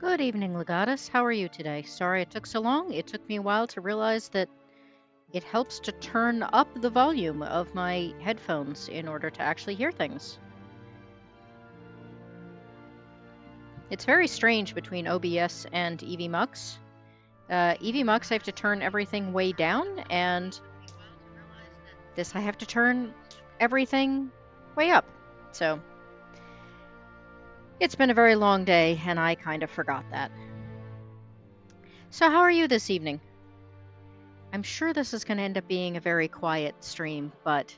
Good evening, Legatus. How are you today? Sorry it took so long. It took me a while to realize that it helps to turn up the volume of my headphones in order to actually hear things. It's very strange between OBS and EVMux. EVMux, I have to turn everything way down, and this I have to turn everything way up. So, it's been a very long day, and I kind of forgot that. So how are you this evening? I'm sure this is going to end up being a very quiet stream, but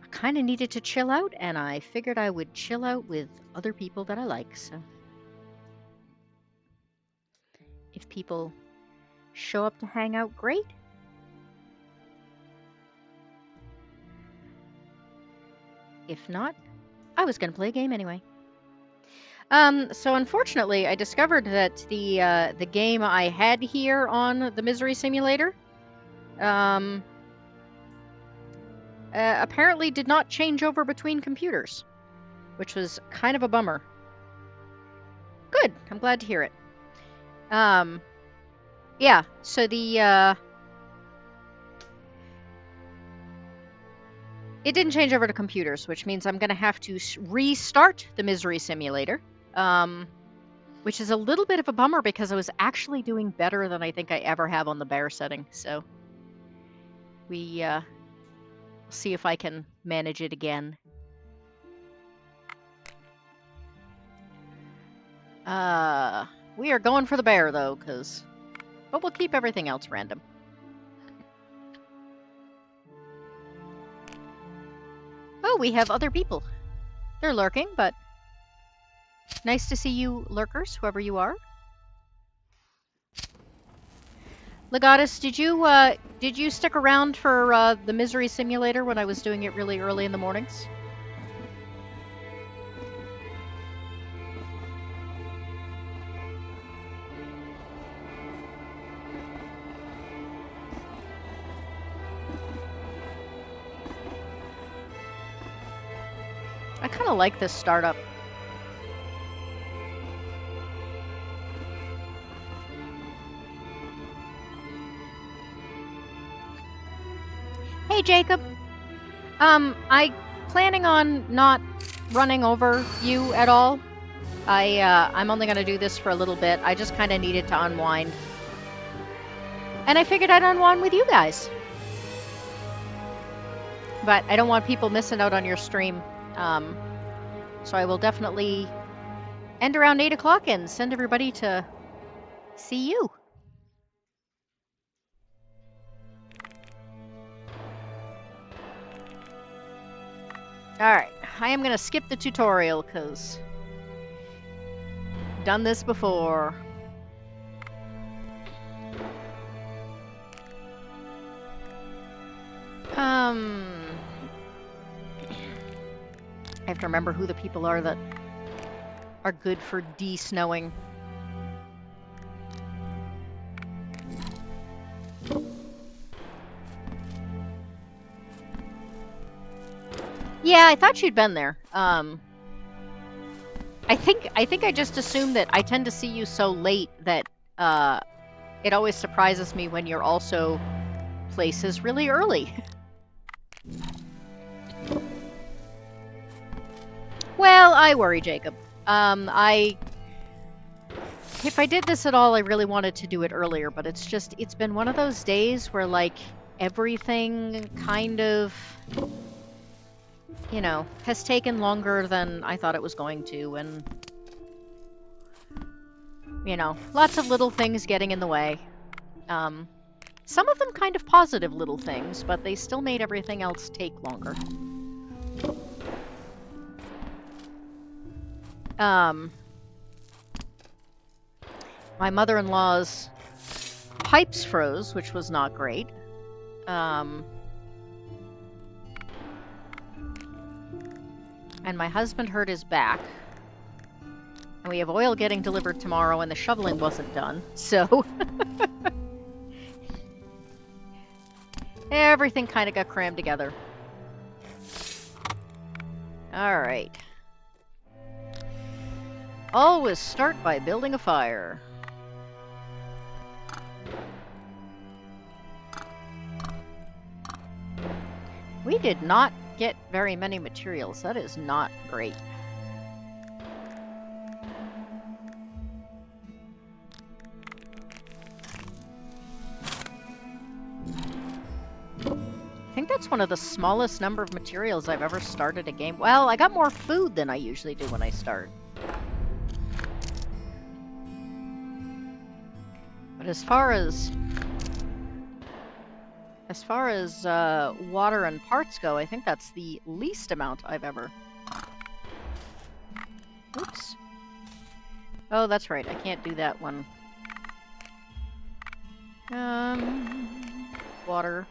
I kind of needed to chill out, and I figured I would chill out with other people that I like. So if people show up to hang out, great. If not, I was going to play a game anyway. So unfortunately, I discovered that the game I had here on the Misery Simulator apparently did not change over between computers, which was kind of a bummer. Good, I'm glad to hear it. Yeah, so it didn't change over to computers, which means I'm going to have to restart the Misery Simulator, which is a little bit of a bummer because I was actually doing better than I think I ever have on the bear setting. So we see if I can manage it again. We are going for the bear though, but we'll keep everything else random. Oh, we have other people. They're lurking, but nice to see you lurkers, whoever you are. Legatus, did you stick around for the Misery Simulator when I was doing it really early in the mornings? I kind of like this startup. Hey, Jacob. I planning on not running over you at all. I'm only gonna do this for a little bit. I just kind of needed to unwind. And I figured I'd unwind with you guys. But I don't want people missing out on your stream. So I will definitely end around 8 o'clock and send everybody to see you. Alright, I am going to skip the tutorial because I've done this before. I have to remember who the people are that are good for de-snowing. Yeah, I thought you'd been there. I think I just assumed that I tend to see you so late that it always surprises me when you're also places really early. Well, I worry, Jacob. If I did this at all, I really wanted to do it earlier, but it's been one of those days where, like, everything kind of, you know, has taken longer than I thought it was going to, and, you know, lots of little things getting in the way. Some of them kind of positive little things, but they still made everything else take longer. My mother-in-law's pipes froze, which was not great. And my husband hurt his back. And we have oil getting delivered tomorrow, and the shoveling wasn't done, so... Everything kind of got crammed together. Alright. Always start by building a fire. We did not get very many materials. That is not great. I think that's one of the smallest number of materials I've ever started a game. Well, I got more food than I usually do when I start. But as far as water and parts go, I think that's the least amount I've ever... Oops. Oh, that's right. I can't do that one. Water.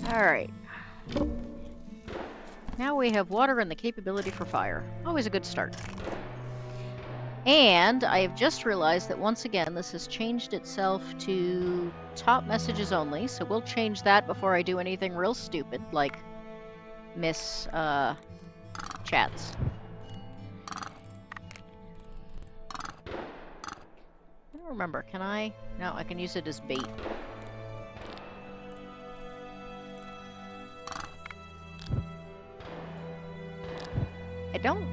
Alright. Now we have water and the capability for fire. Always a good start. And I have just realized that once again this has changed itself to top messages only, so we'll change that before I do anything real stupid, like miss chats. I don't remember, can I? No, I can use it as bait. I don't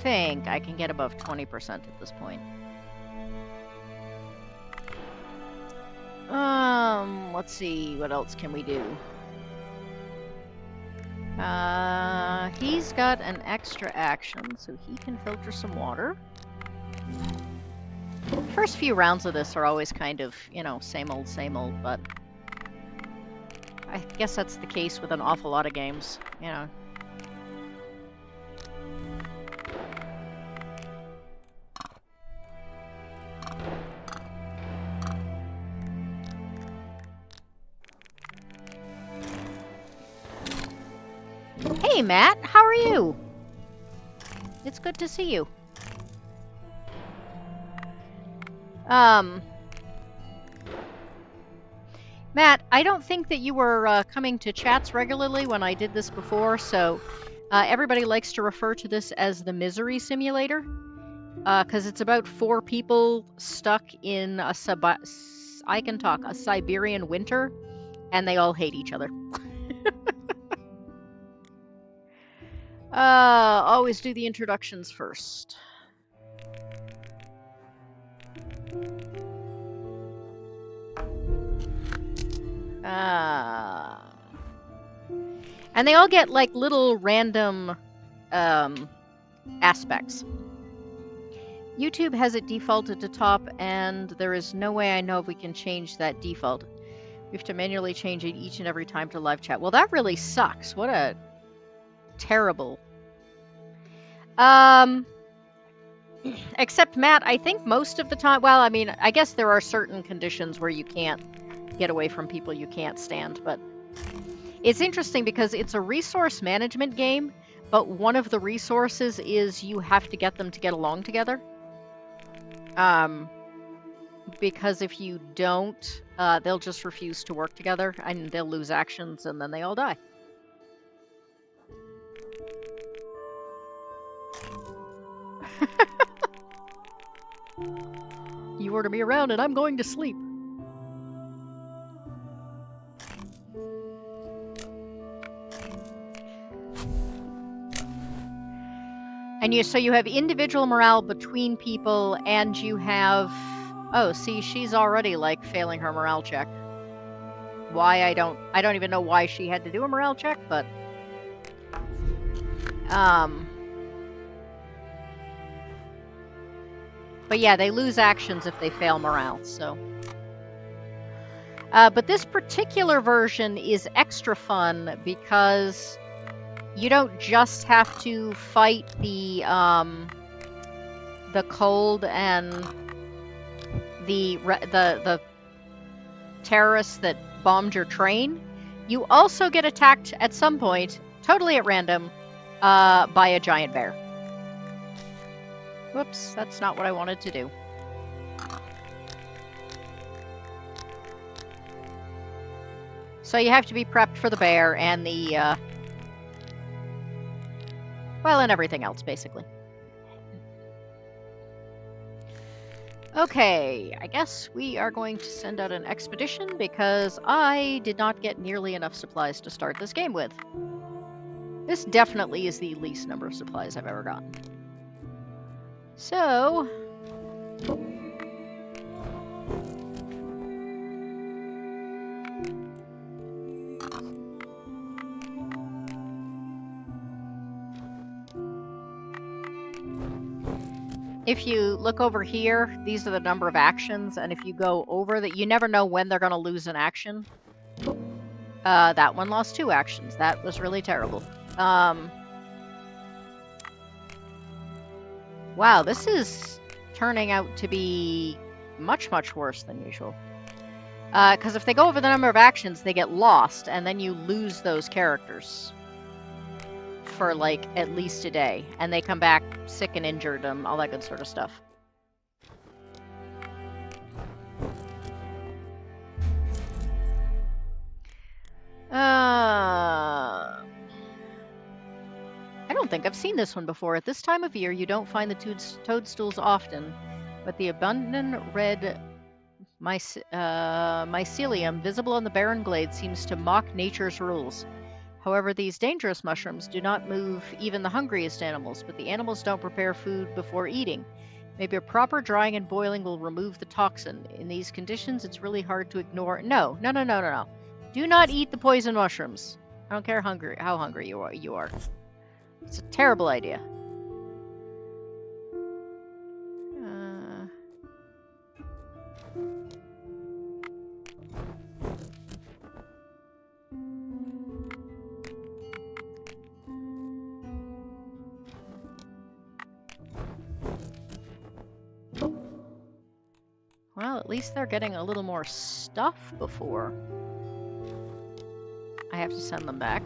think I can get above 20% at this point. Let's see, what else can we do? He's got an extra action, so he can filter some water. First few rounds of this are always kind of, you know, same old, but I guess that's the case with an awful lot of games, you know. Hey, Matt, how are you? It's good to see you. Matt, I don't think that you were coming to chats regularly when I did this before, so everybody likes to refer to this as the misery simulator, because it's about 4 people stuck in a Siberian winter, and they all hate each other. Always do the introductions first. And they all get like little random aspects. YouTube has it defaulted to top, and there is no way I know if we can change that default. We have to manually change it each and every time to live chat. Well, that really sucks. What a terrible. Except, Matt, I think most of the time, well, I mean, I guess there are certain conditions where you can't get away from people you can't stand, but it's interesting because it's a resource management game, but one of the resources is you have to get them to get along together. Because if you don't, they'll just refuse to work together, and they'll lose actions, and then they all die. You order me around and I'm going to sleep. And so you have individual morale between people, and you have... Oh, see, she's already, like, failing her morale check. Why, I don't even know why she had to do a morale check, but... But yeah, they lose actions if they fail morale, so... But this particular version is extra fun because you don't just have to fight the cold and the terrorists that bombed your train. You also get attacked at some point, totally at random, by a giant bear. Whoops, that's not what I wanted to do. So you have to be prepped for the bear and the, well, and everything else, basically. Okay, I guess we are going to send out an expedition because I did not get nearly enough supplies to start this game with. This definitely is the least number of supplies I've ever gotten. So... if you look over here, these are the number of actions, and if you go over that, you never know when they're going to lose an action. That one lost 2 actions. That was really terrible. Wow, this is turning out to be much, much worse than usual. Because if they go over the number of actions, they get lost, and then you lose those characters for, like, at least a day. And they come back sick and injured and all that good sort of stuff. I don't think I've seen this one before. At this time of year, you don't find the toadstools often, but the abundant red mycelium visible on the barren glade seems to mock nature's rules. However, these dangerous mushrooms do not move even the hungriest animals, but the animals don't prepare food before eating. Maybe a proper drying and boiling will remove the toxin. In these conditions, it's really hard to ignore. No. Do not eat the poison mushrooms. I don't care how hungry you are. It's a terrible idea. Well, at least they're getting a little more stuff before I have to send them back.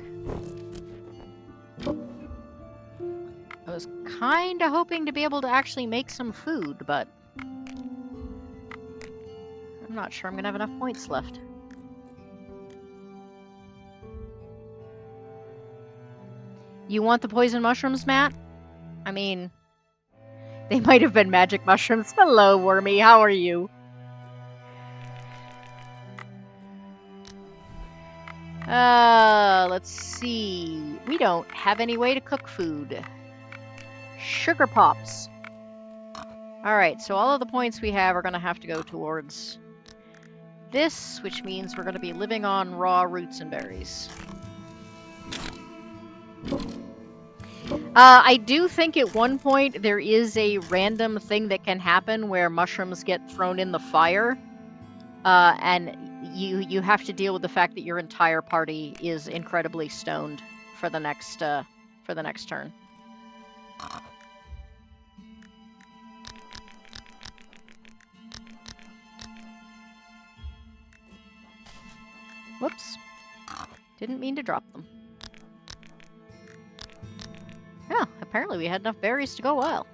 I was kinda hoping to be able to actually make some food, but I'm not sure I'm gonna have enough points left. You want the poison mushrooms, Matt? I mean, they might have been magic mushrooms. Hello, Wormy, how are you? Let's see. We don't have any way to cook food. Sugar pops. Alright, so all of the points we have are going to have to go towards this, which means we're going to be living on raw roots and berries. I do think at one point there is a random thing that can happen where mushrooms get thrown in the fire, and you have to deal with the fact that your entire party is incredibly stoned for the next turn. Whoops. Didn't mean to drop them. Yeah, apparently we had enough berries to go well.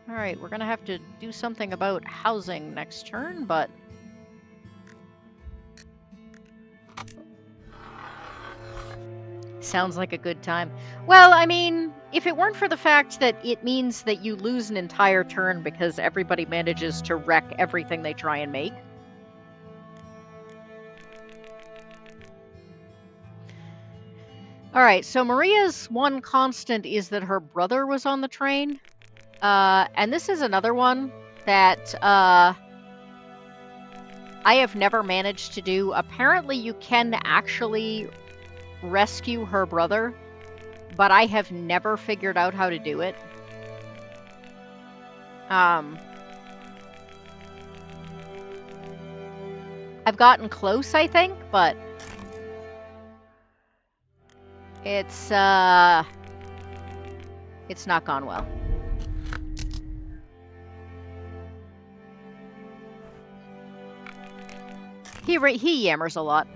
Alright, we're gonna have to do something about housing next turn, but... sounds like a good time. Well, I mean, if it weren't for the fact that it means that you lose an entire turn because everybody manages to wreck everything they try and make. Alright, so Maria's one constant is that her brother was on the train. And this is another one that I have never managed to do. Apparently you can actually rescue her brother, but I have never figured out how to do it. I've gotten close, I think, but it's not gone well. He yammers a lot.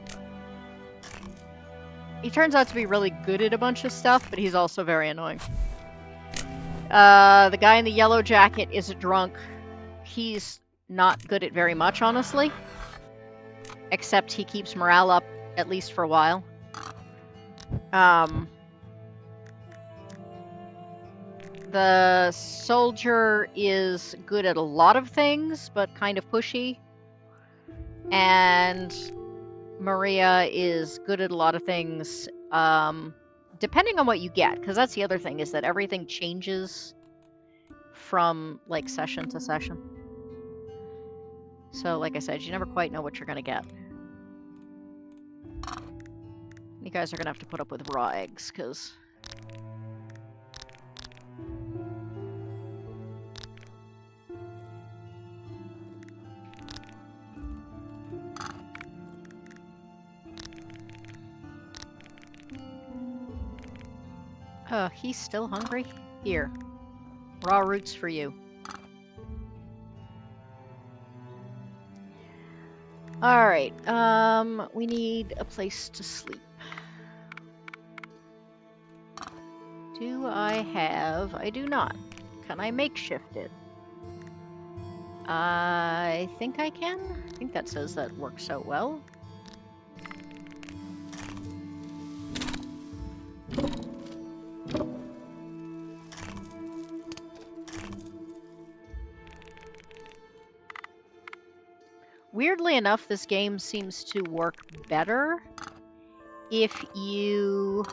He turns out to be really good at a bunch of stuff, but he's also very annoying. The guy in the yellow jacket is a drunk. He's not good at very much, honestly. except he keeps morale up, at least for a while. The soldier is good at a lot of things, but kind of pushy. And Maria is good at a lot of things, depending on what you get, because that's the other thing, is that everything changes from, like, session to session. So, like I said, you never quite know what you're going to get. You guys are going to have to put up with raw eggs, because... he's still hungry? Here. Raw roots for you. Alright, we need a place to sleep. Do I have... I do not. Can I makeshift it? I think I can. I think that says that works out well. Weirdly enough, this game seems to work better if you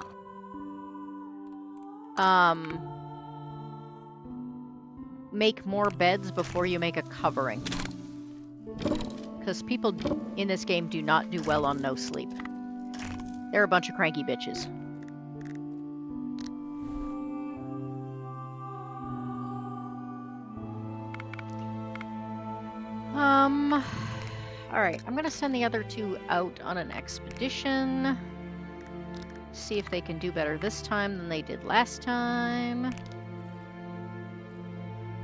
make more beds before you make a covering. Because people in this game do not do well on no sleep. They're a bunch of cranky bitches. Alright, I'm gonna send the other two out on an expedition. See if they can do better this time than they did last time.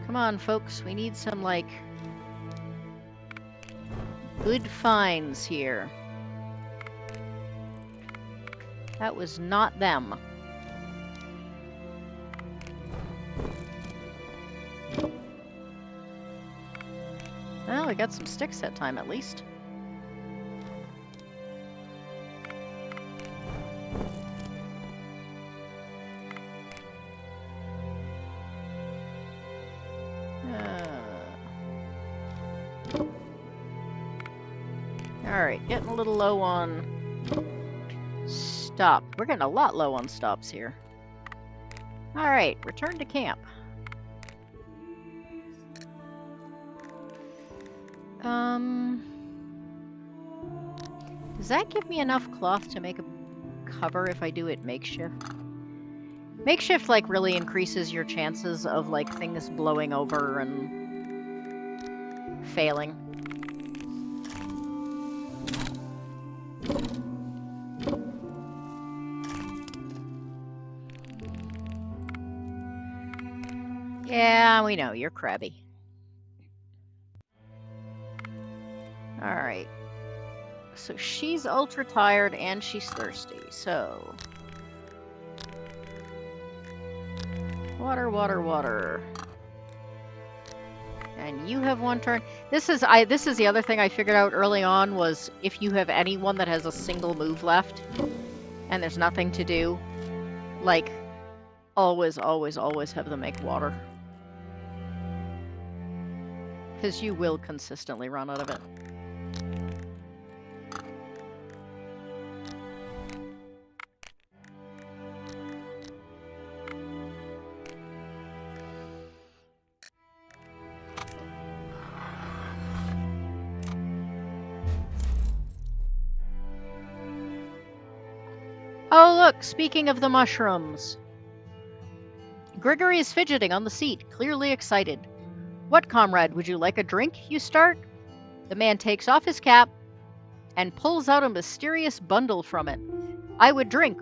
Come on, folks, we need some, like, good finds here. That was not them. Well, we got some sticks that time, at least. Alright, getting a little low on stop. We're getting a lot low on stops here. Alright, return to camp. Does that give me enough cloth to make a cover if I do it makeshift? Makeshift, like, really increases your chances of, like, things blowing over and failing. Yeah, we know, you're crabby. Alright. So she's ultra tired and she's thirsty, so... Water, water, water. And you have one turn. This is the other thing I figured out early on, was if you have anyone that has a single move left and there's nothing to do, like, always, always, always have them make water. Because you will consistently run out of it. Oh, look, speaking of the mushrooms. Gregory is fidgeting on the seat, clearly excited. What, comrade, would you like a drink, you start? The man takes off his cap and pulls out a mysterious bundle from it. I would drink,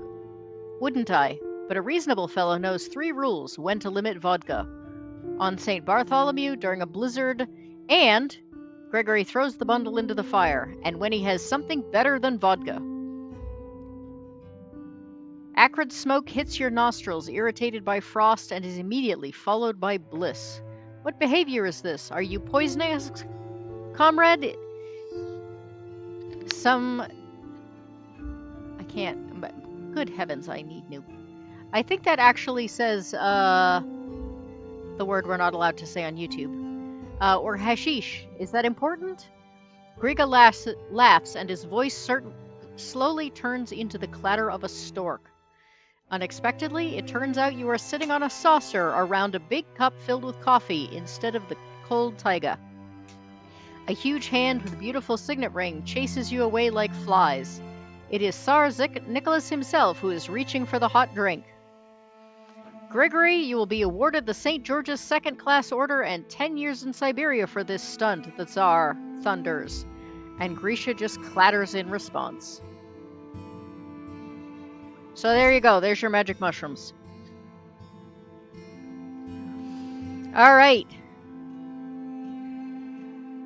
wouldn't I? But a reasonable fellow knows 3 rules when to limit vodka. On St. Bartholomew, during a blizzard, and Gregory throws the bundle into the fire, and when he has something better than vodka. Acrid smoke hits your nostrils, irritated by frost, and is immediately followed by bliss. What behavior is this? Are you poisonous, comrade? Some... I can't... Good heavens, I need new... I think that actually says, the word we're not allowed to say on YouTube. Or hashish. Is that important? Griga laughs, and his voice slowly turns into the clatter of a stork. Unexpectedly, it turns out you are sitting on a saucer around a big cup filled with coffee instead of the cold taiga. A huge hand with a beautiful signet ring chases you away like flies. It is Tsar Nicholas himself who is reaching for the hot drink. Grigory, you will be awarded the St. George's Second-Class Order and 10 years in Siberia for this stunt, the Tsar thunders. And Grisha just clatters in response. So there you go. There's your magic mushrooms. All right.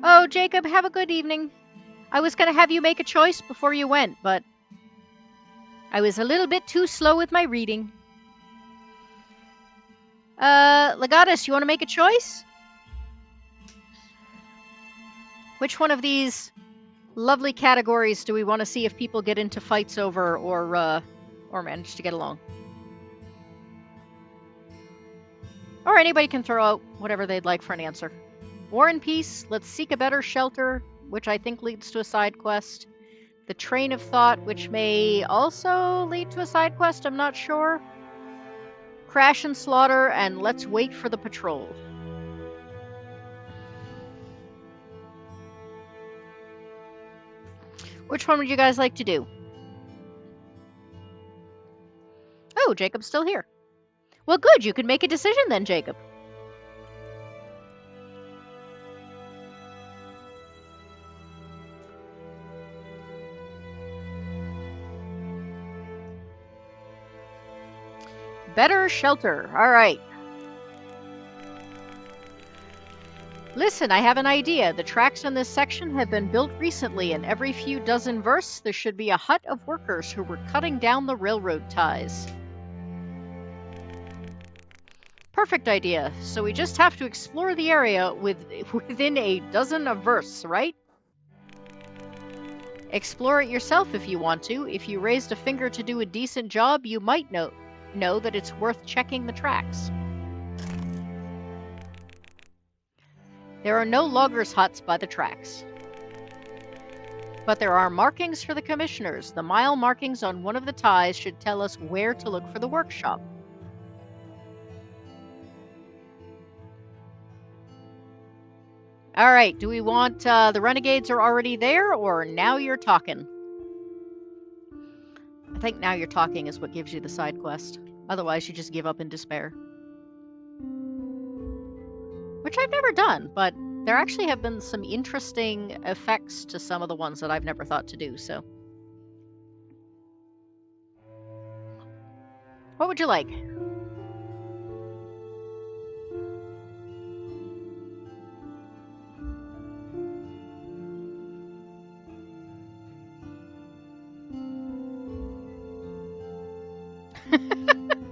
Oh, Jacob, have a good evening. I was going to have you make a choice before you went, but I was a little bit too slow with my reading. Legatus, you want to make a choice? Which one of these lovely categories do we want to see if people get into fights over or manage to get along? Or anybody can throw out whatever they'd like for an answer. War and Peace, Let's Seek a Better Shelter, which I think leads to a side quest. The Train of Thought, which may also lead to a side quest, I'm not sure. Crash and Slaughter, and Let's Wait for the Patrol. Which one would you guys like to do? Oh, Jacob's still here. Well, good. You can make a decision then, Jacob. Better shelter. All right. Listen, I have an idea. The tracks on this section have been built recently, and every few dozen versts there should be a hut of workers who were cutting down the railroad ties. Perfect idea. So we just have to explore the area within a dozen of versts, right? Explore it yourself if you want to. If you raised a finger to do a decent job, you might know that it's worth checking the tracks. There are no loggers' huts by the tracks. But there are markings for the commissioners. The mile markings on one of the ties should tell us where to look for the workshop. All right, do we want the renegades are already there, or now you're talking? I think now you're talking is what gives you the side quest. Otherwise, you just give up in despair. Which I've never done, but there actually have been some interesting effects to some of the ones that I've never thought to do, so. What would you like?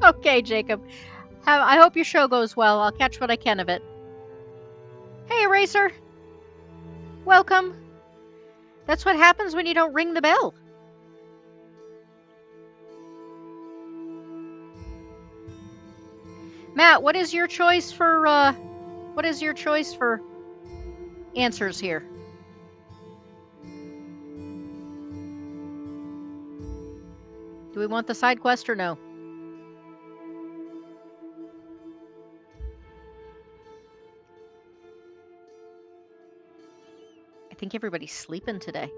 Okay, Jacob. I hope your show goes well. I'll catch what I can of it. Hey, Eraser. Welcome. That's what happens when you don't ring the bell. Matt, what is your choice for answers here? Do we want the side quest or no? I think everybody's sleeping today.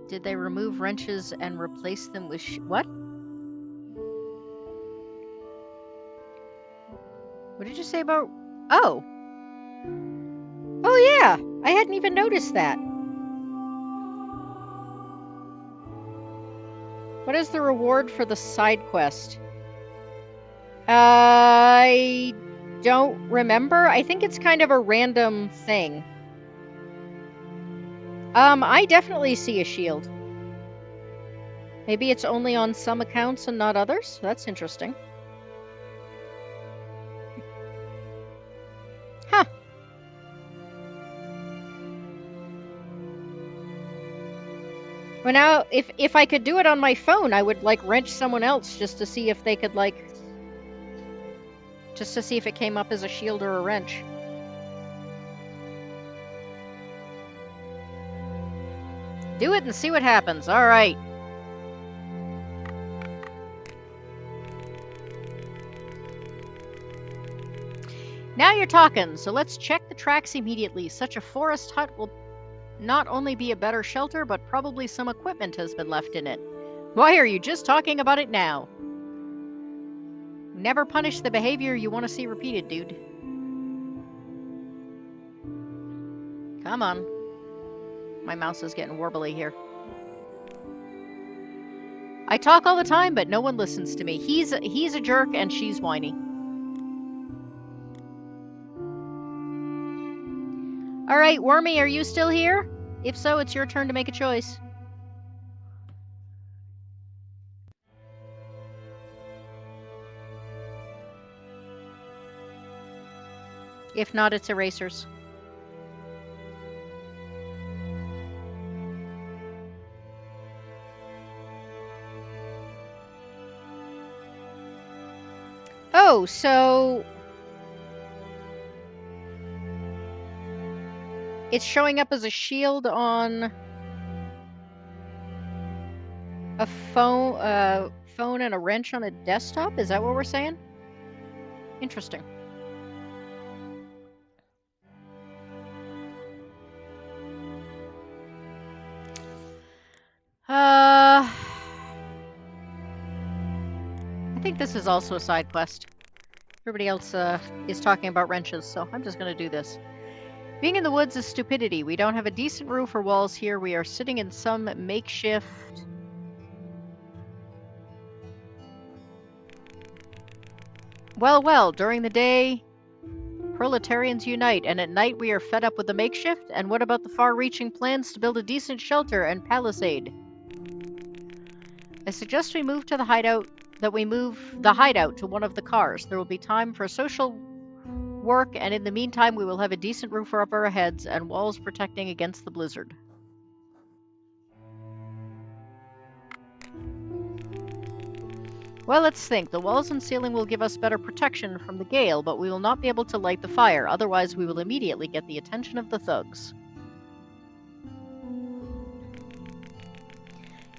Did they remove wrenches and replace them with what? What did you say about... Oh! Oh yeah! I hadn't even noticed that. What is the reward for the side quest? I don't remember. I think it's kind of a random thing. I definitely see a shield. Maybe it's only on some accounts and not others? That's interesting. Well, now, if I could do it on my phone, I would, like, wrench someone else just to see if they could, like... Just to see if it came up as a shield or a wrench. Do it and see what happens. Alright. Now you're talking, so let's check the tracks immediately. Such a forest hut will not only be a better shelter, but probably some equipment has been left in it. Why are you just talking about it now? Never punish the behavior you want to see repeated, dude. Come on. My mouse is getting warbly here. I talk all the time, but no one listens to me. He's a jerk and she's whiny. Alright, Wormy, are you still here? If so, it's your turn to make a choice. If not, it's erasers. Oh, so... It's showing up as a shield on a phone and a wrench on a desktop? Is that what we're saying? Interesting. I think this is also a side quest. Everybody else is talking about wrenches, so I'm just going to do this. Being in the woods is stupidity. We don't have a decent roof or walls here. We are sitting in some makeshift... Well, during the day, proletarians unite, and at night we are fed up with the makeshift? And what about the far-reaching plans to build a decent shelter and palisade? I suggest we move to the hideout, to one of the cars. There will be time for social work, and in the meantime we will have a decent roof over our heads and walls protecting against the blizzard. Well, let's think. The walls and ceiling will give us better protection from the gale, but we will not be able to light the fire. Otherwise, we will immediately get the attention of the thugs.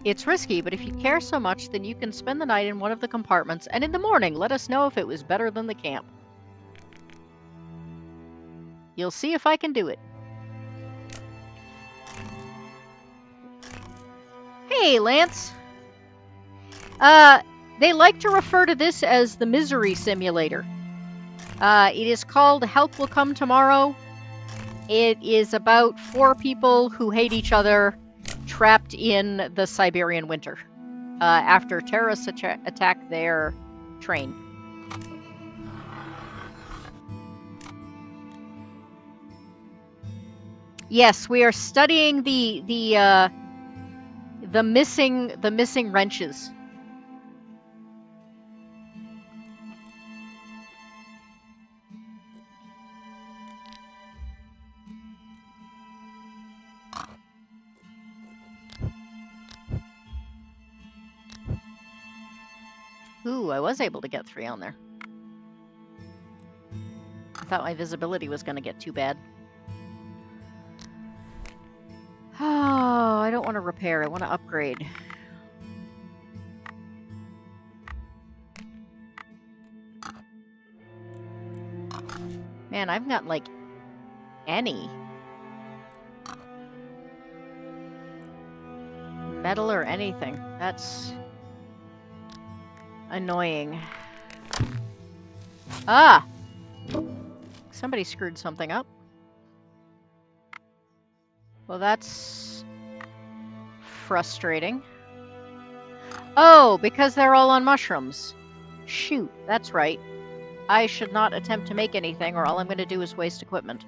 It's risky, but if you care so much, then you can spend the night in one of the compartments, and in the morning, let us know if it was better than the camp. You'll see if I can do it. Hey, Lance! They like to refer to this as the misery simulator. It is called Help Will Come Tomorrow. It is about 4 people who hate each other trapped in the Siberian winter after terrorists attack their train. Yes, we are studying the missing wrenches. Ooh, I was able to get 3 on there. I thought my visibility was going to get too bad. Oh, I don't want to repair. I want to upgrade. Man, I've got, like, any metal or anything. That's annoying. Ah! Somebody screwed something up. Well, that's frustrating. Oh, because they're all on mushrooms. Shoot, that's right. I should not attempt to make anything, or all I'm going to do is waste equipment.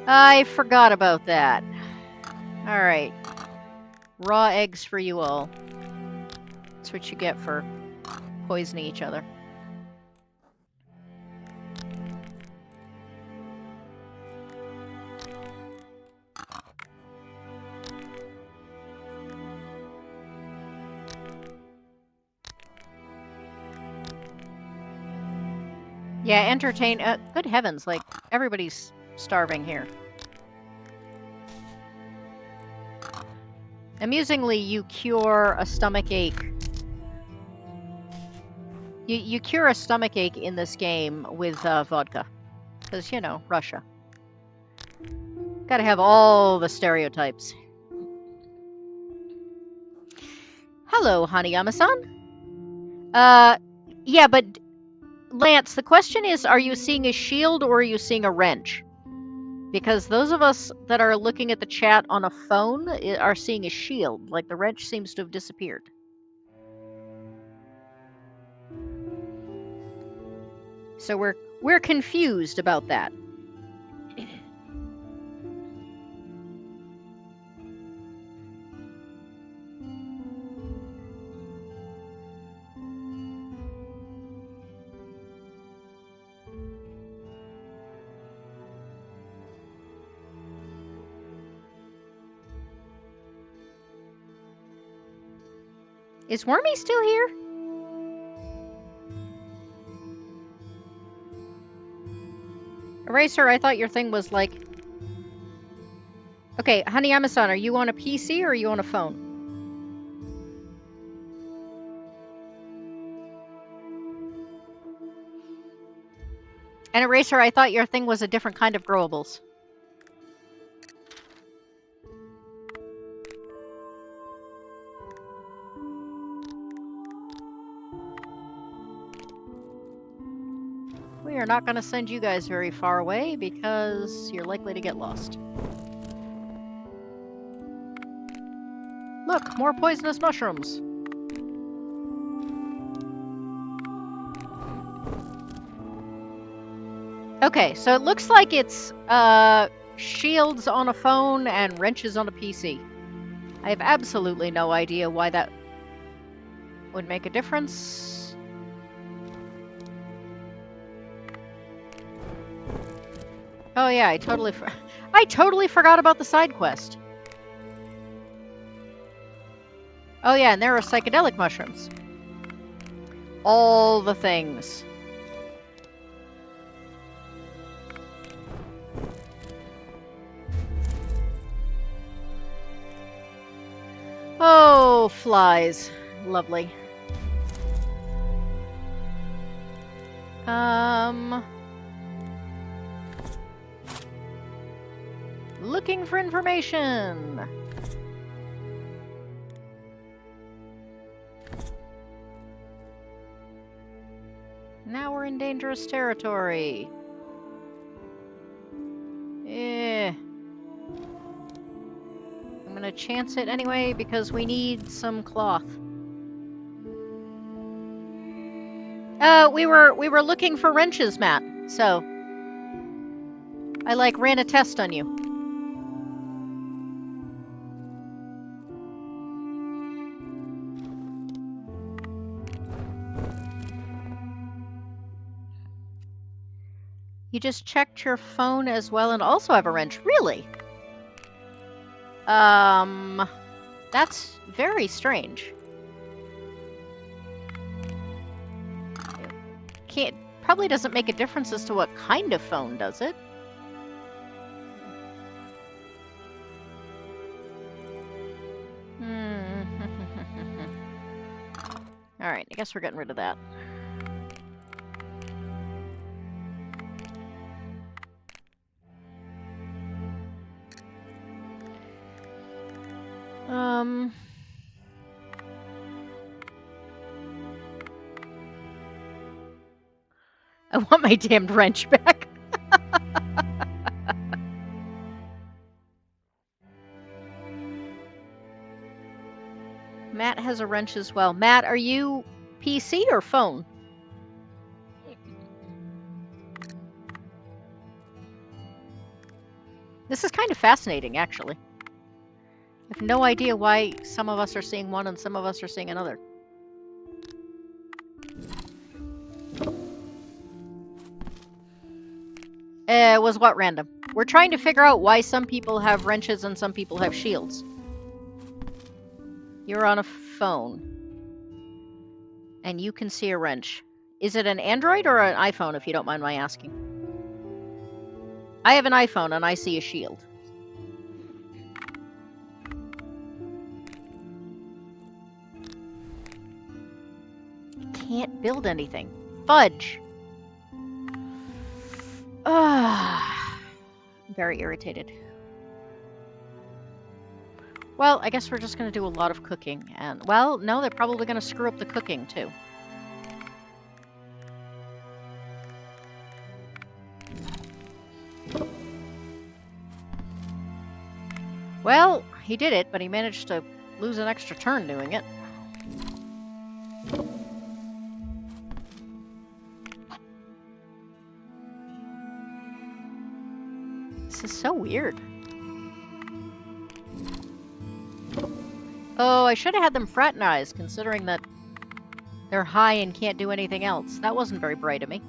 I forgot about that. Alright. Raw eggs for you all. That's what you get for poisoning each other. Yeah, entertain. Good heavens, like, everybody's starving here. Amusingly, you cure a stomach ache. You cure a stomach ache in this game with vodka. Because, you know, Russia. Gotta have all the stereotypes. Hello, Hanayama-san. Yeah, but Lance, the question is, are you seeing a shield or are you seeing a wrench? Because those of us that are looking at the chat on a phone are seeing a shield. Like, the wrench seems to have disappeared. So we're confused about that. Is Wormy still here? Eraser, I thought your thing was like... Okay, Hanayama-san, are you on a PC or are you on a phone? And Eraser, I thought your thing was a different kind of growables. We are not going to send you guys very far away because you're likely to get lost. Look, more poisonous mushrooms. Okay, so it looks like it's shields on a phone and wrenches on a PC. I have absolutely no idea why that would make a difference. Oh yeah, I totally forgot about the side quest. Oh yeah, and there are psychedelic mushrooms. All the things. Oh, flies. Lovely. Looking for information. Now we're in dangerous territory. I'm gonna chance it anyway because we need some cloth. We were looking for wrenches, Matt. So I like ran a test on you. You just checked your phone as well and also have a wrench. Really? That's very strange. Probably doesn't make a difference as to what kind of phone, does it? Alright, I guess we're getting rid of that. I want my damned wrench back. Matt has a wrench as well. Matt, are you PC or phone? This is kind of fascinating, actually. I have no idea why some of us are seeing one and some of us are seeing another. Was what random? We're trying to figure out why some people have wrenches and some people have shields. You're on a phone. And you can see a wrench. Is it an Android or an iPhone, if you don't mind my asking? I have an iPhone and I see a shield. Can't build anything. Fudge. Ah, very irritated. Well, I guess we're just going to do a lot of cooking. And, well, no, they're probably going to screw up the cooking, too. Well, he did it, but he managed to lose an extra turn doing it. This is so weird. Oh, I should have had them fraternize, considering that they're high and can't do anything else. That wasn't very bright of me.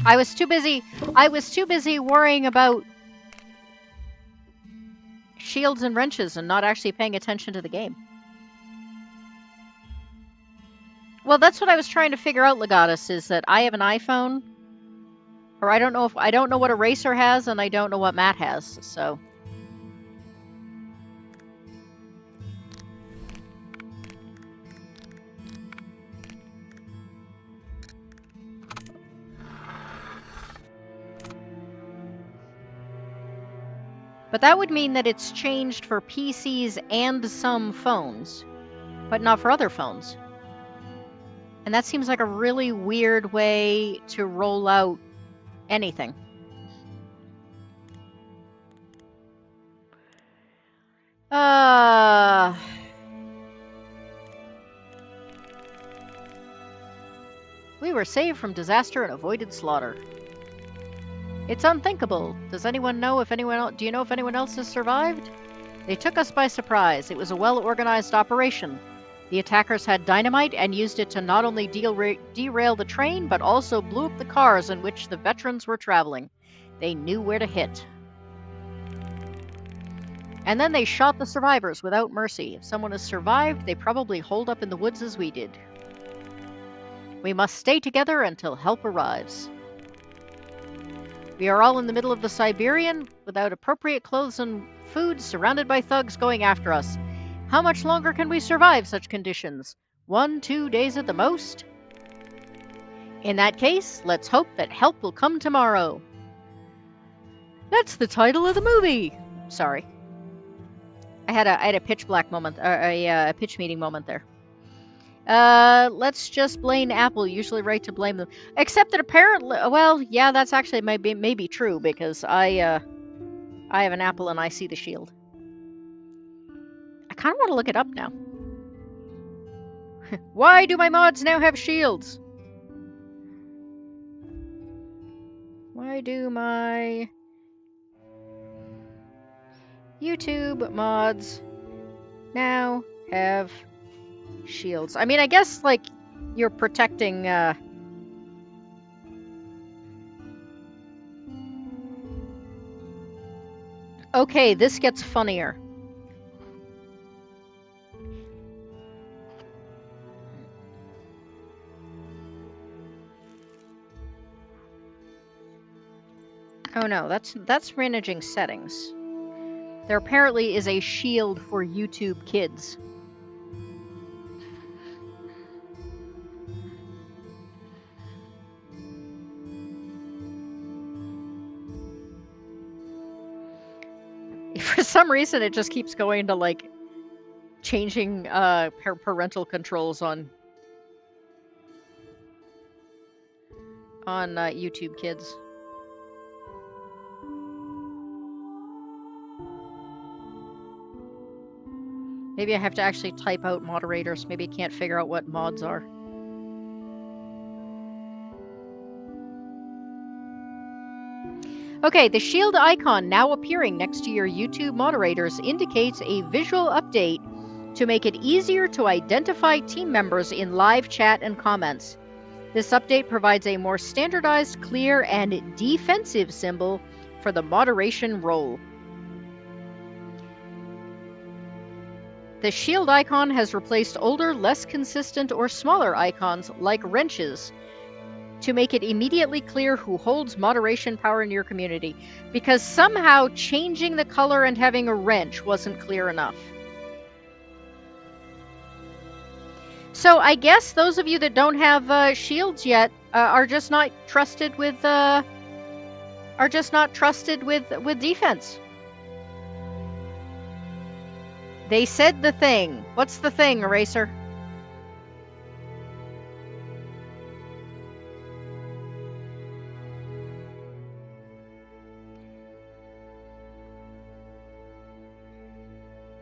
I was too busy worrying about shields and wrenches and not actually paying attention to the game. Well, that's what I was trying to figure out, Legatus, is that I have an iPhone, or I don't know what Eraser has, and I don't know what Matt has, so. But that would mean that it's changed for PCs and some phones, but not for other phones. And that seems like a really weird way to roll out anything. We were saved from disaster and avoided slaughter. It's unthinkable. Does anyone know if anyone else, do you know if anyone else has survived? They took us by surprise. It was a well-organized operation. The attackers had dynamite and used it to not only derail the train, but also blew up the cars in which the veterans were traveling. They knew where to hit. And then they shot the survivors without mercy. If someone has survived, they probably holed up in the woods as we did. We must stay together until help arrives. We are all in the middle of the Siberian, without appropriate clothes and food, surrounded by thugs going after us. How much longer can we survive such conditions? 1-2 days at the most? In that case, let's hope that help will come tomorrow. That's the title of the movie! Sorry. I had a pitch black moment, a pitch meeting moment there. Let's just blame Apple. Usually right to blame them. Except that apparently, well, yeah, that's actually maybe true, because I have an Apple and I see the shield. I kind of want to look it up now. Why do my mods now have shields? Why do my YouTube mods now have shields? I mean, I guess, like, you're protecting, Okay, this gets funnier. Oh no, that's managing settings. There apparently is a shield for YouTube Kids. For some reason, it just keeps going to, like, changing parental controls on YouTube Kids. Maybe I have to actually type out moderators. Maybe I can't figure out what mods are. Okay, the shield icon now appearing next to your YouTube moderators indicates a visual update to make it easier to identify team members in live chat and comments. This update provides a more standardized, clear, and defensive symbol for the moderation role. The shield icon has replaced older, less consistent, or smaller icons like wrenches to make it immediately clear who holds moderation power in your community, because somehow changing the color and having a wrench wasn't clear enough. So I guess those of you that don't have shields yet are just not trusted with defense. They said the thing. What's the thing, Eraser?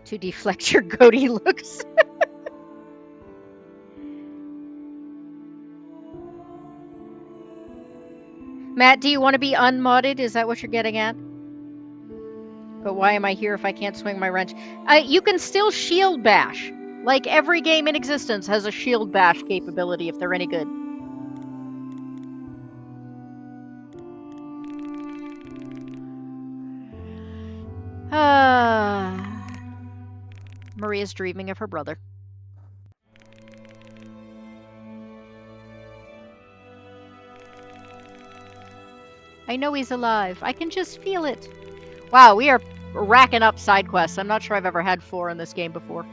To deflect your goatee looks. Matt, do you want to be unmodded? Is that what you're getting at? But why am I here if I can't swing my wrench? You can still shield bash. Like every game in existence has a shield bash capability if they're any good. Maria's dreaming of her brother. I know he's alive. I can just feel it. Wow, we are racking up side quests. I'm not sure I've ever had 4 in this game before.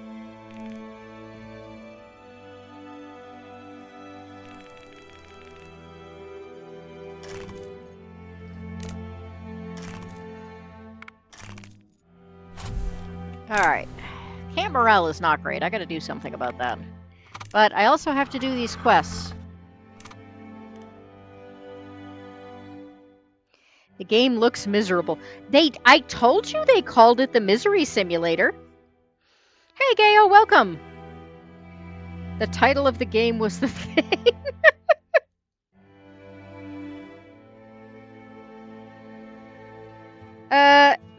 Alright. Camp morale is not great. I gotta do something about that. But I also have to do these quests. The game looks miserable. I told you they called it the Misery Simulator. Hey, Gayo, welcome. The title of the game was the thing.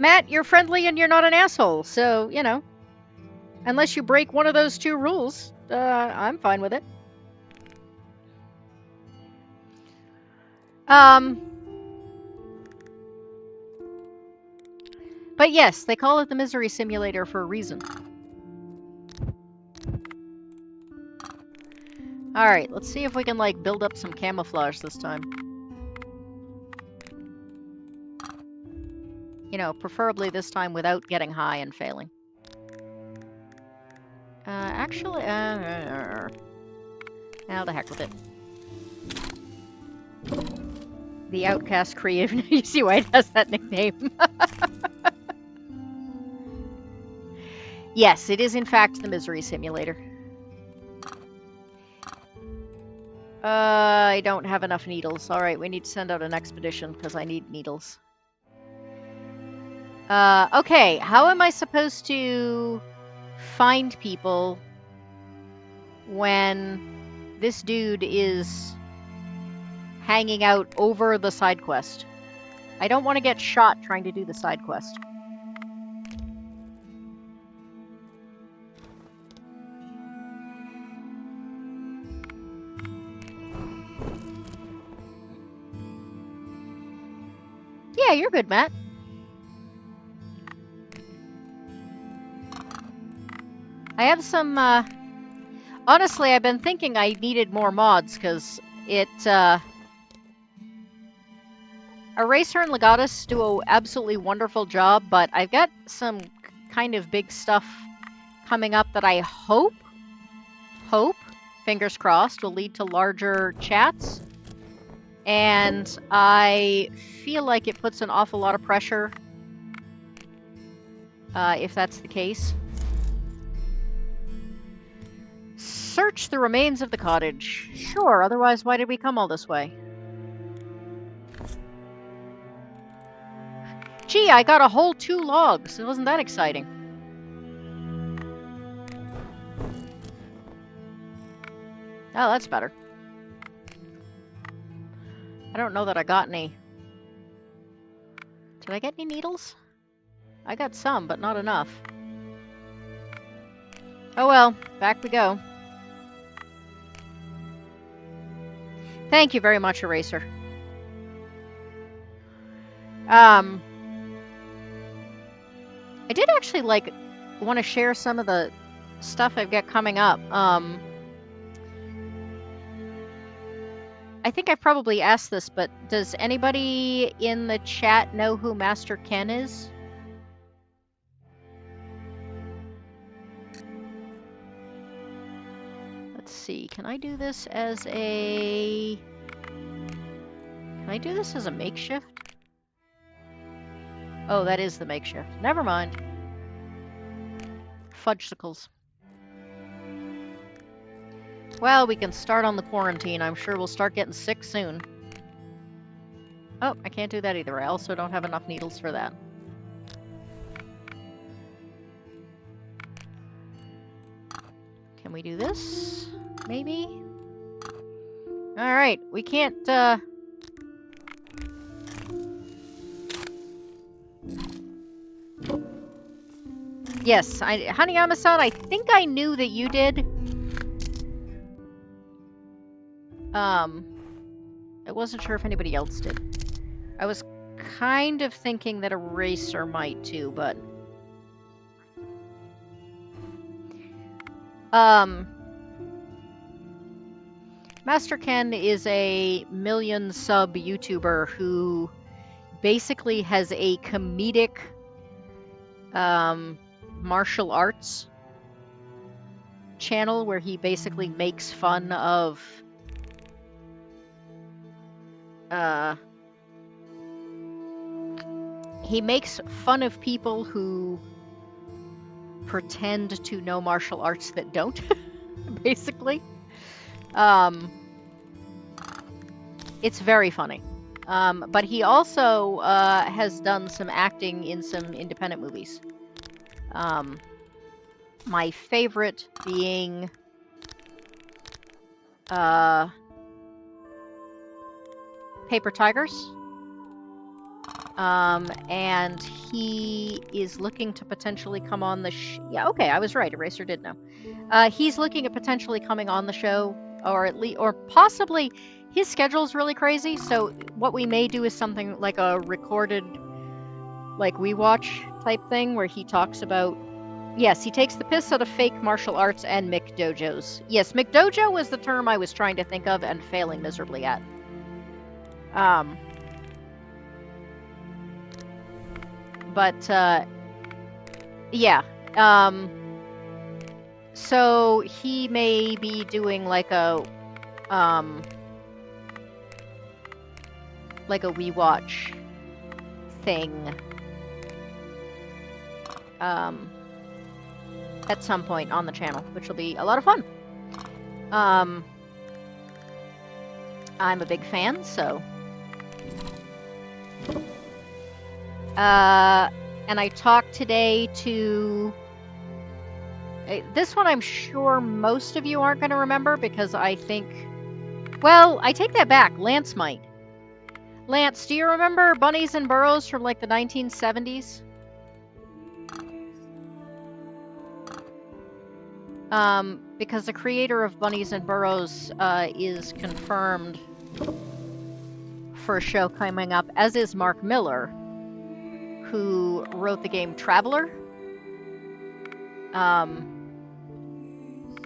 Matt, you're friendly and you're not an asshole, so, you know. Unless you break one of those 2 rules, I'm fine with it. But yes, they call it the Misery Simulator for a reason. Alright, let's see if we can, like, build up some camouflage this time. You know, preferably this time without getting high and failing. Actually, now the heck with it. The Outcast Creative. You see why it has that nickname. Yes, it is in fact the Misery Simulator. I don't have enough needles. Alright, we need to send out an expedition because I need needles. Okay, how am I supposed to find people when this dude is hanging out over the side quest? I don't want to get shot trying to do the side quest. Yeah, you're good, Matt. I have some, honestly, I've been thinking I needed more mods, because Eraser and Legatus do an absolutely wonderful job, but I've got some kind of big stuff coming up that I hope, fingers crossed, will lead to larger chats. And I feel like it puts an awful lot of pressure, if that's the case. Search the remains of the cottage. Sure, otherwise why did we come all this way? Gee, I got a whole 2 logs. It wasn't that exciting. Oh, that's better. I don't know that I got any. Did I get any needles? I got some, but not enough. Oh well, back we go. Thank you very much, Eraser. I did actually want to share some of the stuff I've got coming up. I think I've probably asked this, but does anybody in the chat know who Master Ken is? Let's see, can I do this as a... Can I do this as a makeshift? Oh, that is the makeshift. Never mind. Fudgesicles. Well, we can start on the quarantine. I'm sure we'll start getting sick soon. Oh, I can't do that either. I also don't have enough needles for that. Can we do this? Maybe? Alright, we can't, Yes, Hanayama-san, I think I knew that you did. I wasn't sure if anybody else did. I was kind of thinking that Eraser might too, but... Master Ken is a million sub YouTuber who basically has a comedic martial arts channel where he basically makes fun of he makes fun of people who pretend to know martial arts that don't, basically. It's very funny. But he also has done some acting in some independent movies. My favorite being Paper Tigers. And he is looking to potentially come on the yeah, okay, I was right. Eraser did know. He's looking at potentially coming on the show, or at least, or possibly, his schedule's really crazy, so what we may do is something like a recorded, like, we watch type thing, where he talks about, yes, he takes the piss out of fake martial arts and McDojos. Yes, McDojo was the term I was trying to think of and failing miserably at. But, yeah. So he may be doing like a We Watch thing, at some point on the channel, which will be a lot of fun. I'm a big fan, so... and I talked today to... This one I'm sure most of you aren't going to remember, because I think... Well, I take that back. Lance might. Lance, do you remember Bunnies and Burrows from, like, the 1970s? Because the creator of Bunnies and Burrows is confirmed for a show coming up, as is Mark Miller, who wrote the game Traveler.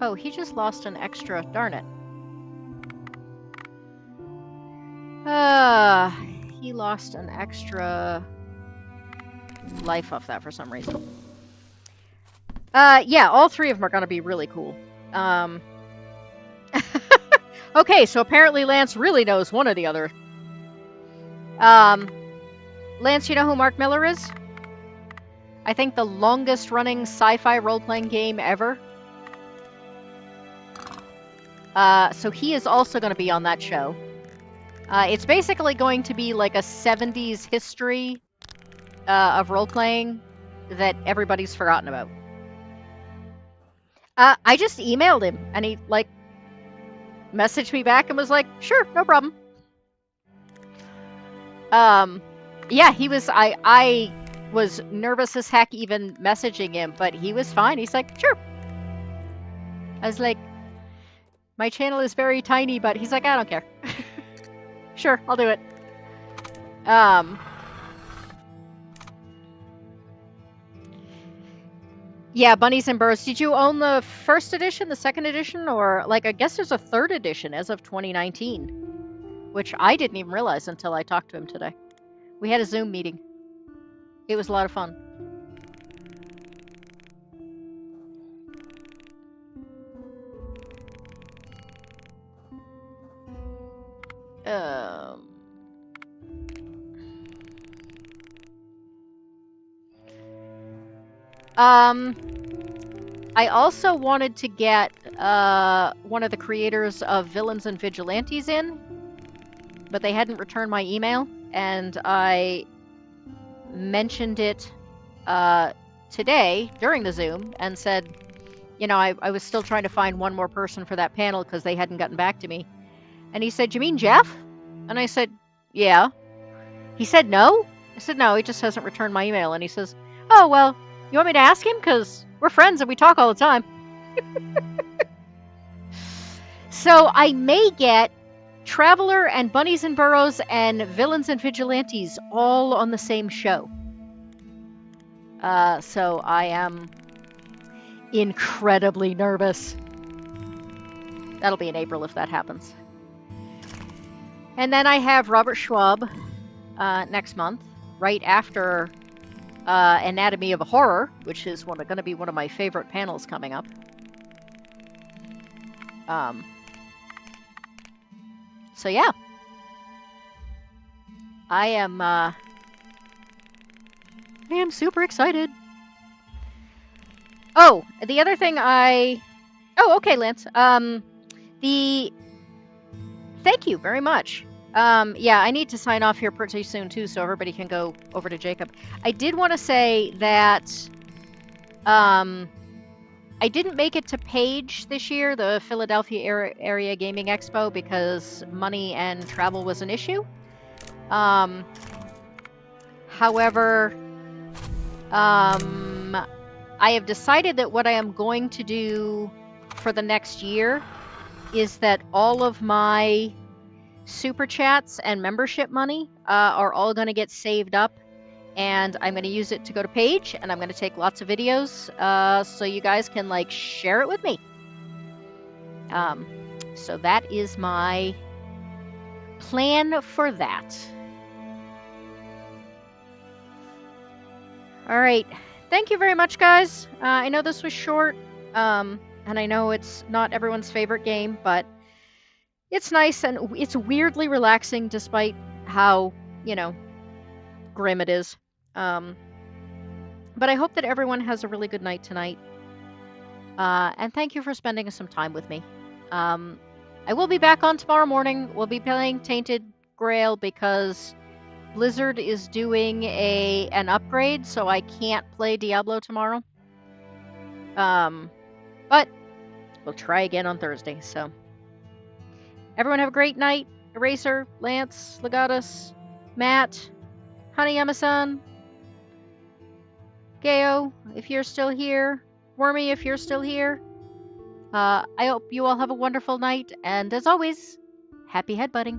Oh, he just lost an extra, darn it. He lost an extra life off that for some reason. Yeah, all three of them are gonna be really cool. Okay, so apparently Lance really knows one or the other. Lance, you know who Mark Miller is? I think the longest running sci-fi role-playing game ever. So he is also going to be on that show. It's basically going to be like a 70s history of role-playing that everybody's forgotten about. I just emailed him, and he, like, messaged me back and was like, sure, no problem. Yeah, he was, I was nervous as heck even messaging him, but he was fine. He's like, sure. I was like, my channel is very tiny, but he's like, I don't care. Sure, I'll do it. Yeah, Bunnies and Burrows. Did you own the first edition, the second edition, or like I guess there's a third edition as of 2019, which I didn't even realize until I talked to him today. We had a Zoom meeting. It was a lot of fun. Um, um, I also wanted to get one of the creators of Villains and Vigilantes in, but they hadn't returned my email, and I mentioned it today during the Zoom and said, you know, I was still trying to find one more person for that panel because they hadn't gotten back to me. And he said, "You mean Jeff?" And I said, "Yeah." He said, "No." I said, "No, he just hasn't returned my email." And he says, "Oh, well, you want me to ask him? Because we're friends and we talk all the time." So I may get Traveler and Bunnies and Burrows and Villains and Vigilantes all on the same show. So I am incredibly nervous. That'll be in April if that happens. And then I have Robert Schwab next month, right after Anatomy of a Horror, which is going to be one of my favorite panels coming up. So yeah, I am super excited. Oh, the other thing oh, okay, Lance. Thank you very much. Yeah, I need to sign off here pretty soon too, so everybody can go over to Jacob. I did want to say that I didn't make it to Page this year, the Philadelphia Area Gaming Expo, because money and travel was an issue. However, I have decided that what I am going to do for the next year is that all of my super chats and membership money are all going to get saved up, and I'm going to use it to go to Page, and I'm going to take lots of videos so you guys can like share it with me. So that is my plan for that. All right. Thank you very much, guys. I know this was short, and I know it's not everyone's favorite game, but it's nice and it's weirdly relaxing despite how, you know, grim it is. But I hope that everyone has a really good night tonight. And thank you for spending some time with me. I will be back on tomorrow morning. We'll be playing Tainted Grail because Blizzard is doing an upgrade, so I can't play Diablo tomorrow. But we'll try again on Thursday. So everyone have a great night. Eraser, Lance, Legatus, Matt, Honey Yamasan, Gayo, if you're still here, Wormy, if you're still here. I hope you all have a wonderful night, and as always, happy headbutting.